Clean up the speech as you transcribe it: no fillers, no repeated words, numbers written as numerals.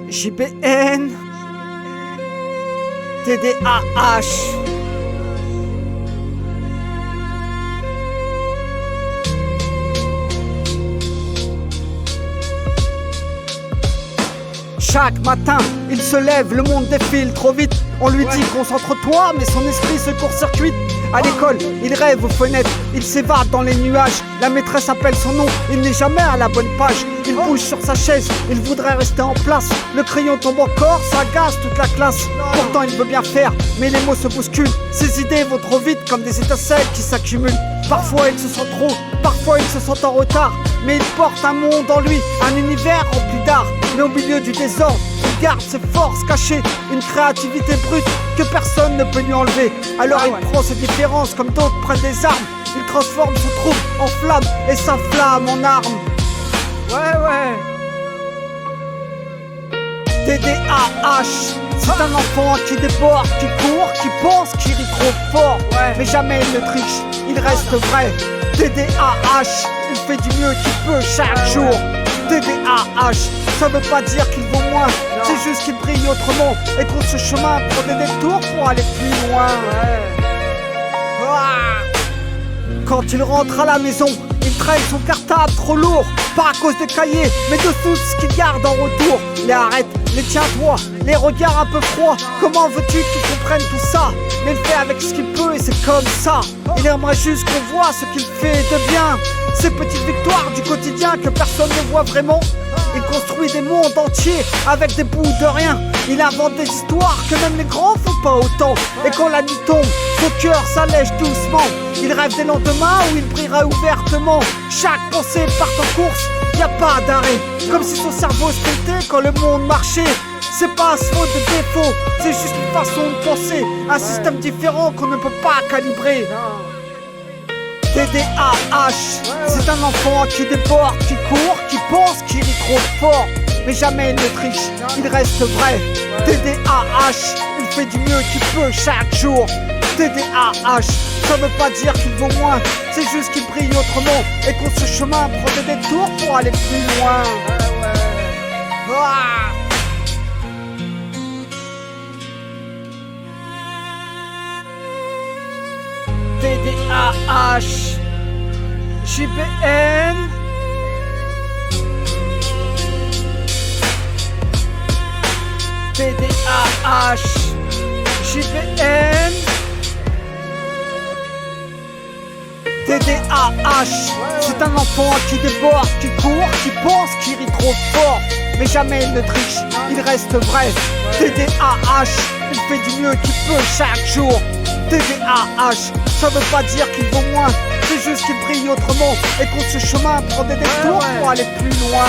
JBN, TDAH. Chaque matin, il se lève, le monde défile trop vite. On lui dit concentre-toi, mais son esprit se court-circuite. À l'école, il rêve aux fenêtres, il s'évade dans les nuages. La maîtresse appelle son nom, il n'est jamais à la bonne page. Il bouge sur sa chaise, il voudrait rester en place. Le crayon tombe encore, ça agace toute la classe. Pourtant il veut bien faire, mais les mots se bousculent. Ses idées vont trop vite comme des étincelles qui s'accumulent. Parfois il se sent trop, parfois il se sent en retard. Mais il porte un monde en lui, un univers rempli d'art. Mais au milieu du désordre, il garde ses forces cachées, une créativité brute que personne ne peut lui enlever. Alors il prend ses différences comme d'autres prennent des armes. Il transforme son trouble en flamme et sa flamme en arme. TDAH, c'est un enfant qui déborde, qui court, qui pense, qui rit trop fort. Mais jamais il ne triche, il reste vrai. TDAH, il fait du mieux qu'il peut chaque jour. TDAH, ça veut pas dire qu'il vaut moins, c'est juste qu'il brille autrement et qu'on ce chemin prend des détours pour aller plus loin. Quand il rentre à la maison, il traîne son cartable trop lourd. Pas à cause des cahiers, mais de tout ce qu'il garde en retour. Les arrêtes, les tiens-toi, les regards un peu froids. Comment veux-tu qu'il comprenne tout ça? Mais il fait avec ce qu'il peut et c'est comme ça. Il aimerait juste qu'on voit ce qu'il fait de bien. Ces petites victoires du quotidien que personne ne voit vraiment. Il construit des mondes entiers avec des bouts de rien. Il invente des histoires que même les grands font pas autant. Et quand la nuit tombe, son cœur s'allège doucement. Il rêve des lendemains où il brillerait ouvertement. Chaque pensée part en course, y a pas d'arrêt. Comme si son cerveau sprintait quand le monde marchait. C'est pas un faute de défaut, c'est juste une façon de penser. Un système différent qu'on ne peut pas calibrer. TDAH, c'est un enfant qui déborde, qui court, qui pense, qui rit trop fort. Mais jamais il ne triche, il reste vrai. TDAH, il fait du mieux qu'il peut chaque jour. TDAH, ça veut pas dire qu'il vaut moins, c'est juste qu'il brille autrement et qu'on ce chemin prend des détours pour aller plus loin. TDAH, JBN, TDAH, JBN, TDAH, c'est un enfant qui déborde, qui court, qui pense, qui rit trop fort. Mais jamais il ne triche, il reste vrai. TDAH, il fait du mieux qu'il peut chaque jour. TDAH, ça veut pas dire qu'il vaut moins, c'est juste qu'il brille autrement et qu'on ce chemin prend des détours pour aller plus loin.